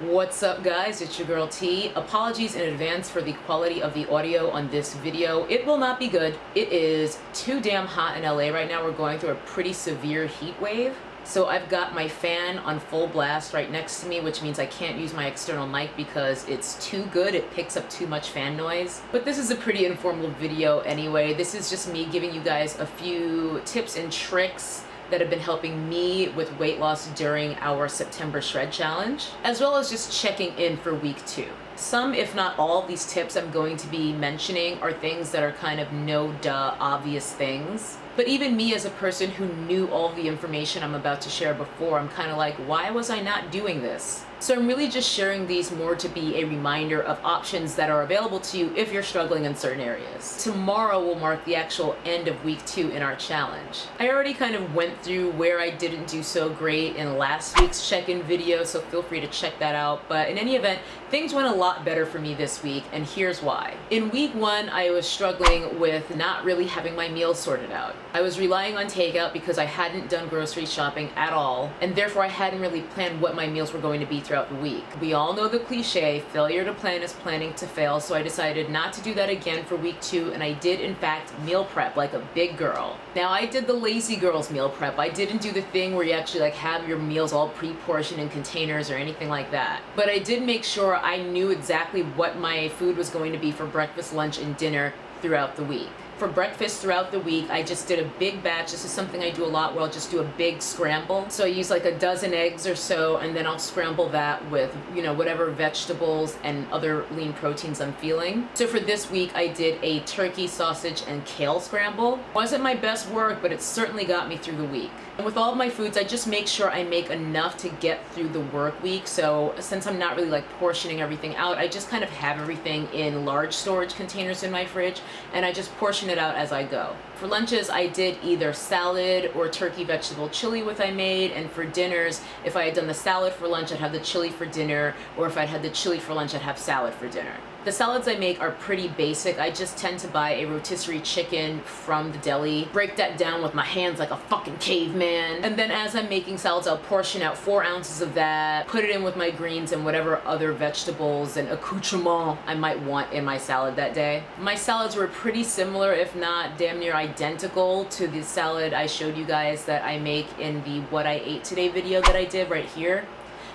What's up guys, it's your girl T. Apologies in advance for the quality of the audio on this video. It will not be good. It is too damn hot in LA right now. We're going through a pretty severe heat wave. So I've got my fan on full blast right next to me, which means I can't use my external mic because it's too good. It picks up too much fan noise. But this is a pretty informal video anyway. This is just me giving you guys a few tips and tricks that have been helping me with weight loss during our September Shred Challenge, as well as just checking in for week 2. Some, if not all, of these tips I'm going to be mentioning are things that are kind of no-duh obvious things. But even me as a person who knew all the information I'm about to share before, I'm kind of like, why was I not doing this? So I'm really just sharing these more to be a reminder of options that are available to you if you're struggling in certain areas. Tomorrow will mark the actual end of week 2 in our challenge. I already kind of went through where I didn't do so great in last week's check-in video, so feel free to check that out. But in any event, things went a lot better for me this week, and here's why. In week 1, I was struggling with not really having my meals sorted out. I was relying on takeout because I hadn't done grocery shopping at all, and therefore I hadn't really planned what my meals were going to be throughout the week. We all know the cliche, failure to plan is planning to fail, so I decided not to do that again for week 2, and I did in fact meal prep like a big girl. Now I did the lazy girls meal prep. I didn't do the thing where you actually like have your meals all pre-portioned in containers or anything like that. But I did make sure I knew exactly what my food was going to be for breakfast, lunch, and dinner throughout the week. For breakfast throughout the week, I just did a big batch. This is something I do a lot where I'll just do a big scramble. So I use like a dozen eggs or so, and then I'll scramble that with, whatever vegetables and other lean proteins I'm feeling. So for this week, I did a turkey, sausage, and kale scramble. Wasn't my best work, but it certainly got me through the week. And with all of my foods, I just make sure I make enough to get through the work week. So since I'm not really like portioning everything out, I just kind of have everything in large storage containers in my fridge, and I just portion it out as I go. For lunches, I did either salad or turkey vegetable chili with I made, and for dinners, if I had done the salad for lunch, I'd have the chili for dinner, or if I'd had the chili for lunch, I'd have salad for dinner. The salads I make are pretty basic. I just tend to buy a rotisserie chicken from the deli, break that down with my hands like a fucking caveman, and then as I'm making salads, I'll portion out 4 ounces of that, put it in with my greens and whatever other vegetables and accoutrements I might want in my salad that day. My salads were pretty similar, if not damn near identical, to the salad I showed you guys that I make in the What I Ate Today video that I did right here.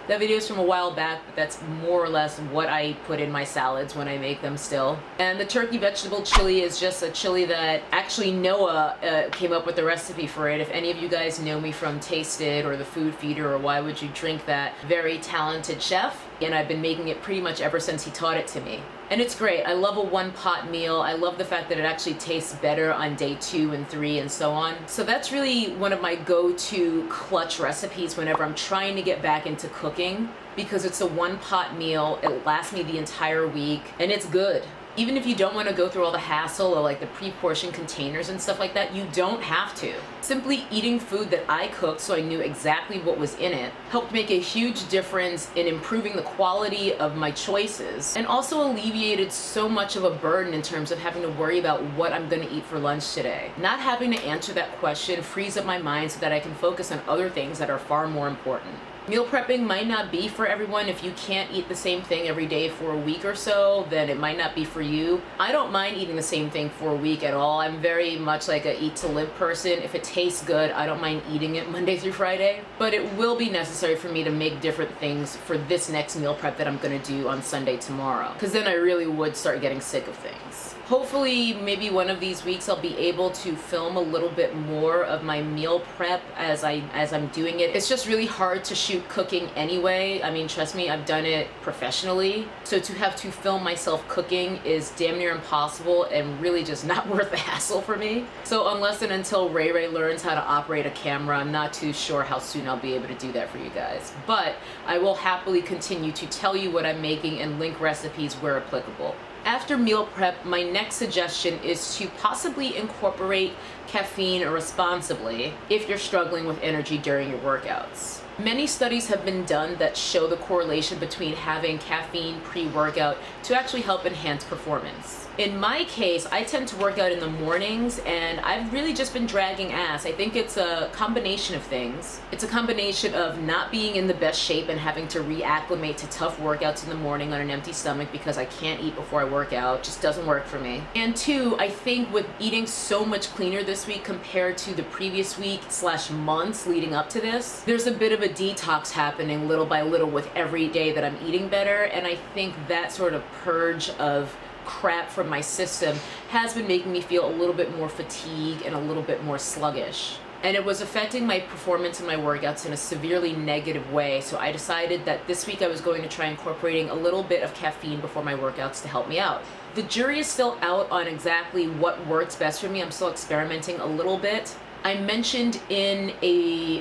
That video is from a while back, but that's more or less what I put in my salads when I make them still. And the turkey vegetable chili is just a chili that actually Noah came up with the recipe for it. If any of you guys know me from Taste It or The Food Feeder or Why Would You Drink That, very talented chef. And I've been making it pretty much ever since he taught it to me. And it's great. I love a one-pot meal. I love the fact that it actually tastes better on day 2 and 3 and so on. So that's really one of my go-to clutch recipes whenever I'm trying to get back into cooking, because it's a one-pot meal. It lasts me the entire week, and it's good. Even if you don't want to go through all the hassle of like the pre-portioned containers and stuff like that, you don't have to. Simply eating food that I cooked so I knew exactly what was in it helped make a huge difference in improving the quality of my choices, and also alleviated so much of a burden in terms of having to worry about what I'm going to eat for lunch today. Not having to answer that question frees up my mind so that I can focus on other things that are far more important. Meal prepping might not be for everyone. If you can't eat the same thing every day for a week or so, then it might not be for you. I don't mind eating the same thing for a week at all. I'm very much like a eat to live person. If it tastes good, I don't mind eating it Monday through Friday. But it will be necessary for me to make different things for this next meal prep that I'm gonna do on Sunday tomorrow, because then I really would start getting sick of things. Hopefully, maybe one of these weeks I'll be able to film a little bit more of my meal prep as I'm doing it. It's just really hard to shoot cooking anyway. I mean, trust me, I've done it professionally. So to have to film myself cooking is damn near impossible and really just not worth the hassle for me. So unless and until RayRay learns how to operate a camera, I'm not too sure how soon I'll be able to do that for you guys. But I will happily continue to tell you what I'm making and link recipes where applicable. After meal prep, my next suggestion is to possibly incorporate caffeine responsibly if you're struggling with energy during your workouts. Many studies have been done that show the correlation between having caffeine pre-workout to actually help enhance performance. In my case, I tend to work out in the mornings, and I've really just been dragging ass. I think it's a combination of things. It's a combination of not being in the best shape and having to reacclimate to tough workouts in the morning on an empty stomach because I can't eat before I work out. It just doesn't work for me. And two, I think with eating so much cleaner this week compared to the previous week / months leading up to this, there's a bit of a detox happening little by little with every day that I'm eating better, and I think that sort of purge of crap from my system has been making me feel a little bit more fatigued and a little bit more sluggish. And it was affecting my performance in my workouts in a severely negative way, so I decided that this week I was going to try incorporating a little bit of caffeine before my workouts to help me out. The jury is still out on exactly what works best for me. I'm still experimenting a little bit. I mentioned in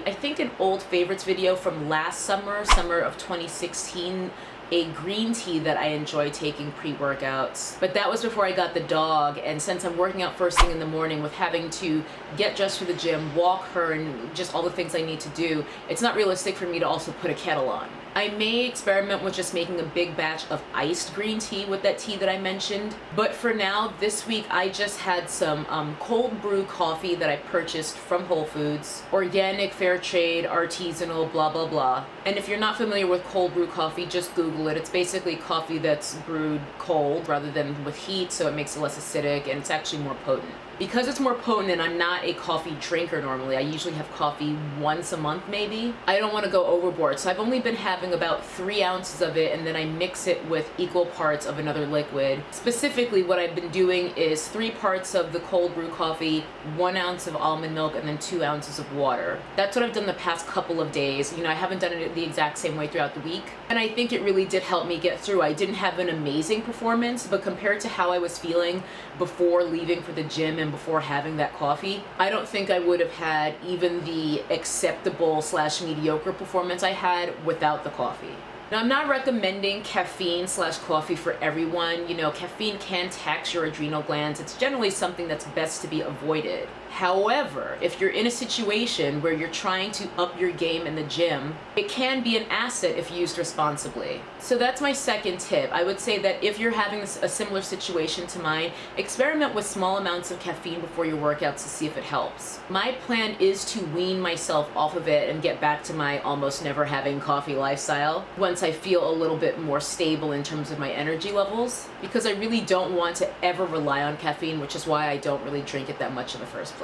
I think an old favorites video from last summer of 2016, a green tea that I enjoy taking pre-workouts. But that was before I got the dog, and since I'm working out first thing in the morning with having to get dressed for the gym, walk her, and just all the things I need to do, it's not realistic for me to also put a kettle on. I may experiment with just making a big batch of iced green tea with that tea that I mentioned, but for now, this week I just had some cold brew coffee that I purchased from Whole Foods, organic, fair trade, artisanal, blah blah blah. And if you're not familiar with cold brew coffee, just Google it. It's basically coffee that's brewed cold rather than with heat, so it makes it less acidic and it's actually more potent. Because it's more potent and I'm not a coffee drinker normally, I usually have coffee once a month maybe, I don't want to go overboard. So I've only been having about 3 ounces of it, and then I mix it with equal parts of another liquid. Specifically, what I've been doing is 3 parts of the cold brew coffee, 1 ounce of almond milk, and then 2 ounces of water. That's what I've done the past couple of days. You know, I haven't done it the exact same way throughout the week, and I think it really did help me get through. I didn't have an amazing performance, but compared to how I was feeling before leaving for the gym and before having that coffee, I don't think I would have had even the acceptable / mediocre performance I had without the coffee. Now, I'm not recommending caffeine / coffee for everyone. You know, caffeine can tax your adrenal glands. It's generally something that's best to be avoided. However, if you're in a situation where you're trying to up your game in the gym, it can be an asset if used responsibly. So that's my second tip. I would say that if you're having a similar situation to mine, experiment with small amounts of caffeine before your workouts to see if it helps. My plan is to wean myself off of it and get back to my almost never having coffee lifestyle once I feel a little bit more stable in terms of my energy levels, because I really don't want to ever rely on caffeine, which is why I don't really drink it that much in the first place.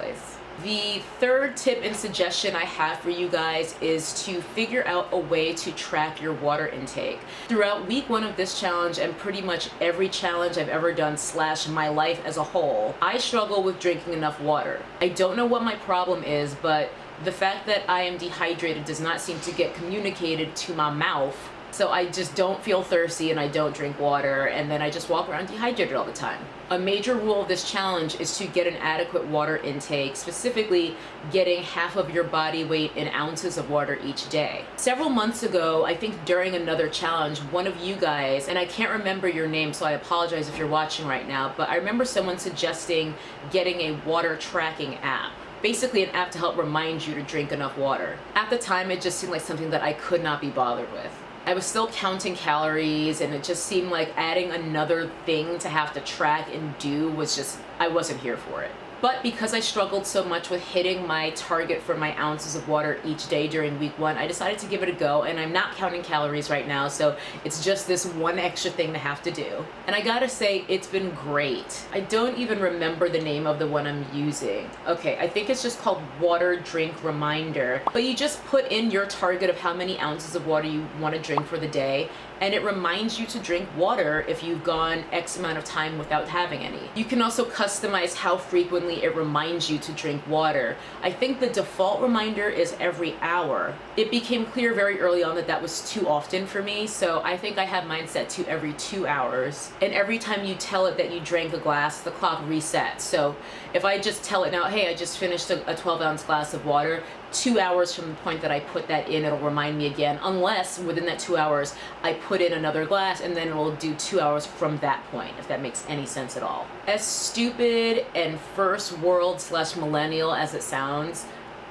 The third tip and suggestion I have for you guys is to figure out a way to track your water intake. Throughout week 1 of this challenge and pretty much every challenge I've ever done / my life as a whole, I struggle with drinking enough water. I don't know what my problem is, but the fact that I am dehydrated does not seem to get communicated to my mouth. So I just don't feel thirsty and I don't drink water, and then I just walk around dehydrated all the time. A major rule of this challenge is to get an adequate water intake, specifically getting half of your body weight in ounces of water each day. Several months ago, I think during another challenge, one of you guys, and I can't remember your name, so I apologize if you're watching right now, but I remember someone suggesting getting a water tracking app. Basically an app to help remind you to drink enough water. At the time, it just seemed like something that I could not be bothered with. I was still counting calories, and it just seemed like adding another thing to have to track and do was just, I wasn't here for it. But because I struggled so much with hitting my target for my ounces of water each day during week 1, I decided to give it a go, and I'm not counting calories right now, so it's just this one extra thing to have to do. And I gotta say, it's been great. I don't even remember the name of the one I'm using. Okay, I think it's just called Water Drink Reminder, but you just put in your target of how many ounces of water you want to drink for the day, and it reminds you to drink water if you've gone X amount of time without having any. You can also customize how frequently it reminds you to drink water. I think the default reminder is every hour. It became clear very early on that that was too often for me, so I think I have mine set to every 2 hours. And every time you tell it that you drank a glass, the clock resets. So if I just tell it now, hey, I just finished a 12-ounce glass of water, 2 hours from the point that I put that in, it'll remind me again, unless within that 2 hours I put in another glass, and then it'll do 2 hours from that point, if that makes any sense at all. As stupid and first world / millennial as it sounds,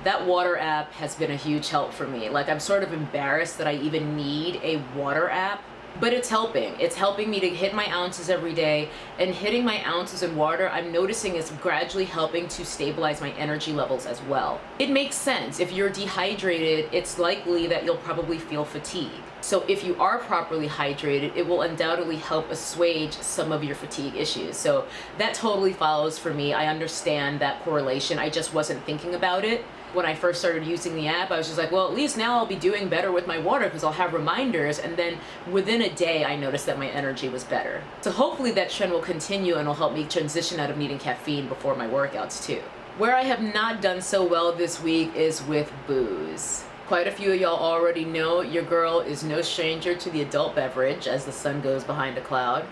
That water app has been a huge help for me. Like, I'm sort of embarrassed that I even need a water app, but it's helping. It's helping me to hit my ounces every day, and hitting my ounces in water, I'm noticing is gradually helping to stabilize my energy levels as well. It makes sense. If you're dehydrated, it's likely that you'll probably feel fatigue. So if you are properly hydrated, it will undoubtedly help assuage some of your fatigue issues. So that totally follows for me. I understand that correlation. I just wasn't thinking about it. When I first started using the app, I was just like, well, at least now I'll be doing better with my water because I'll have reminders. And then within a day, I noticed that my energy was better. So hopefully that trend will continue and will help me transition out of needing caffeine before my workouts too. Where I have not done so well this week is with booze. Quite a few of y'all already know your girl is no stranger to the adult beverage as the sun goes behind a cloud.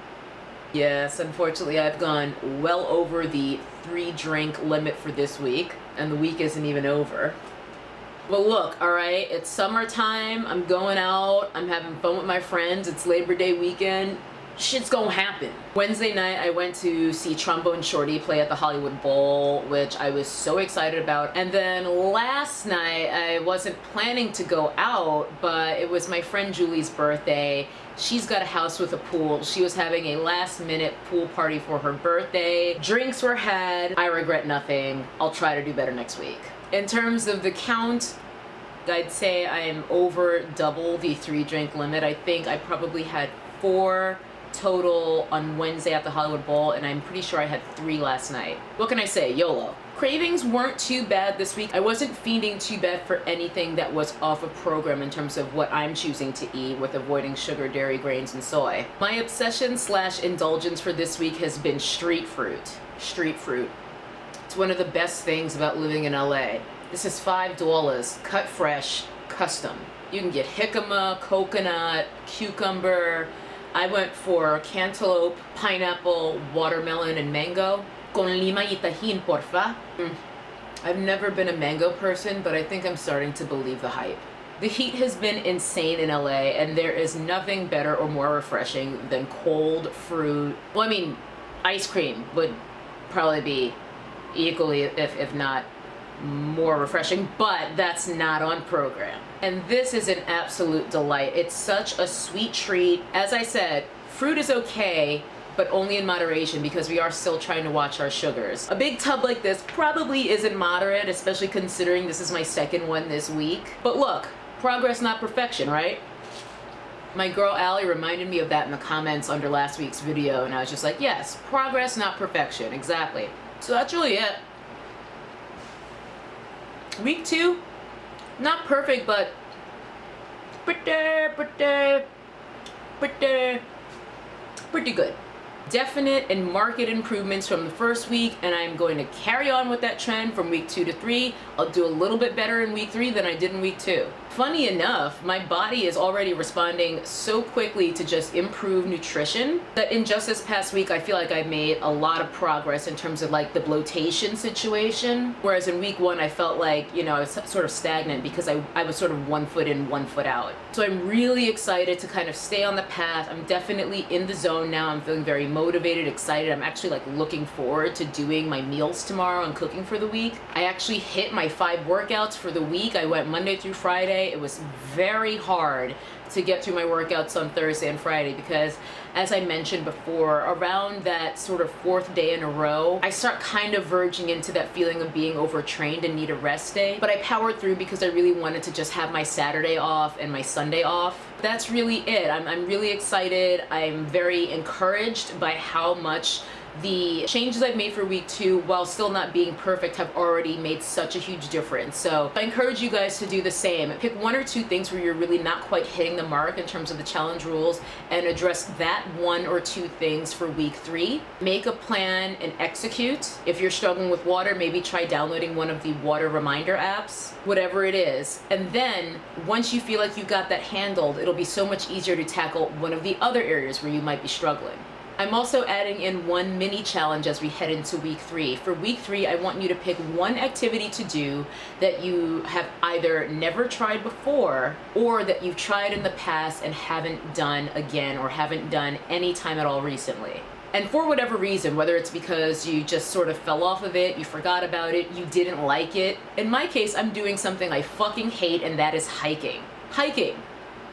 Yes, unfortunately, I've gone well over the 3-drink limit for this week, and the week isn't even over. But look, all right, it's summertime, I'm going out, I'm having fun with my friends, it's Labor Day weekend, shit's gonna happen. Wednesday night, I went to see Trombone Shorty play at the Hollywood Bowl, which I was so excited about. And then last night, I wasn't planning to go out, but it was my friend Julie's birthday. She's got a house with a pool. She was having a last-minute pool party for her birthday. Drinks were had. I regret nothing. I'll try to do better next week. In terms of the count, I'd say I am over double the 3-drink limit. I think I probably had 4 total on Wednesday at the Hollywood Bowl, and I'm pretty sure I had 3 last night. What can I say? YOLO. Cravings weren't too bad this week. I wasn't fiending too bad for anything that was off of program in terms of what I'm choosing to eat, with avoiding sugar, dairy, grains, and soy. My obsession/indulgence for this week has been street fruit. Street fruit. It's one of the best things about living in LA. This is $5, cut fresh, custom. You can get jicama, coconut, cucumber. I went for cantaloupe, pineapple, watermelon, and mango. Con lima y tajín, porfa. I've never been a mango person, but I think I'm starting to believe the hype. The heat has been insane in LA, and there is nothing better or more refreshing than cold fruit. Well, I mean, ice cream would probably be equally, if not more refreshing, but that's not on program. And this is an absolute delight. It's such a sweet treat. As I said, fruit is okay, but only in moderation because we are still trying to watch our sugars. A big tub like this probably isn't moderate, especially considering this is my second one this week. But look, progress not perfection, right? My girl Allie reminded me of that in the comments under last week's video, and I was just like, yes, progress not perfection, exactly. So that's really it. Week 2, not perfect, but pretty good. Definite and marked improvements from the first week, and I'm going to carry on with that trend from week 2 to 3. I'll do a little bit better in week 3 than I did in week 2. Funny enough, my body is already responding so quickly to just improve nutrition that in just this past week, I feel like I've made a lot of progress in terms of like the bloatation situation. Whereas in week 1, I felt like, you know, I was sort of stagnant because I was sort of 1 foot in, 1 foot out. So I'm really excited to kind of stay on the path. I'm definitely in the zone now. I'm feeling very motivated, excited. I'm actually like looking forward to doing my meals tomorrow and cooking for the week. I actually hit my 5 workouts for the week. I went Monday through Friday. It was very hard to get through my workouts on Thursday and Friday because, as I mentioned before, around that sort of 4th day in a row, I start kind of verging into that feeling of being overtrained and need a rest day. But I powered through because I really wanted to just have my Saturday off and my Sunday off. That's really it. I'm really excited. I'm very encouraged by how much the changes I've made for week 2, while still not being perfect, have already made such a huge difference. So I encourage you guys to do the same. Pick 1 or 2 things where you're really not quite hitting the mark in terms of the challenge rules and address that 1 or 2 things for week 3. Make a plan and execute. If you're struggling with water, maybe try downloading one of the water reminder apps, whatever it is. And then once you feel like you got that handled, it'll be so much easier to tackle one of the other areas where you might be struggling. I'm also adding in 1 mini challenge as we head into week 3. For week 3, I want you to pick 1 activity to do that you have either never tried before or that you've tried in the past and haven't done again or haven't done any time at all recently. And for whatever reason, whether it's because you just sort of fell off of it, you forgot about it, you didn't like it. In my case, I'm doing something I fucking hate, and that is hiking. Hiking.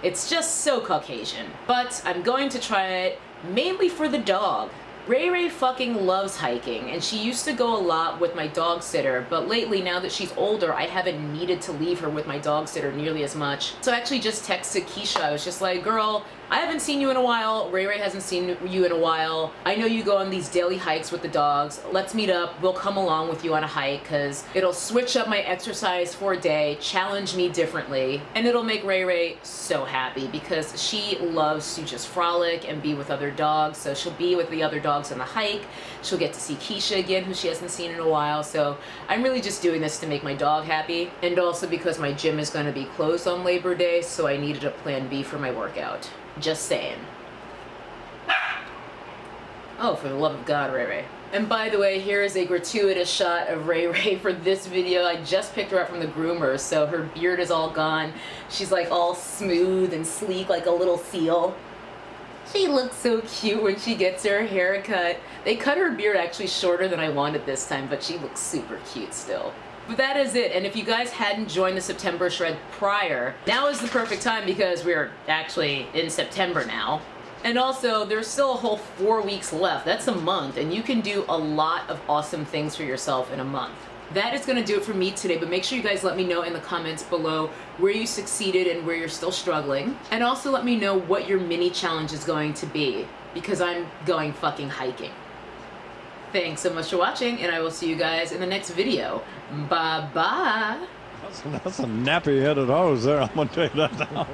It's just so Caucasian. But I'm going to try it mainly for the dog. RayRay fucking loves hiking, and she used to go a lot with my dog sitter, but lately, now that she's older, I haven't needed to leave her with my dog sitter nearly as much. So I actually just texted Keisha. I was just like, girl, I haven't seen you in a while. RayRay hasn't seen you in a while. I know you go on these daily hikes with the dogs. Let's meet up. We'll come along with you on a hike, because it'll switch up my exercise for a day, challenge me differently, and it'll make RayRay so happy because she loves to just frolic and be with other dogs. So she'll be with the other dogs on the hike. She'll get to see Keisha again, who she hasn't seen in a while. So I'm really just doing this to make my dog happy, and also because my gym is going to be closed on Labor Day, so I needed a plan B for my workout. Just saying. Oh, for the love of God, RayRay. And by the way, here is a gratuitous shot of RayRay for this video. I just picked her up from the groomer, so her beard is all gone. She's like all smooth and sleek like a little seal. She looks so cute when she gets her haircut. They cut her beard actually shorter than I wanted this time, but she looks super cute still. But that is it, and if you guys hadn't joined the September shred prior, now is the perfect time because we're actually in September now. And also, there's still a whole 4 weeks left. That's a month, and you can do a lot of awesome things for yourself in a month. That is gonna do it for me today, but make sure you guys let me know in the comments below where you succeeded and where you're still struggling. And also let me know what your mini challenge is going to be, because I'm going fucking hiking. Thanks so much for watching, and I will see you guys in the next video. Bye-bye. That's a nappy-headed hose there, I'm gonna tell you that now.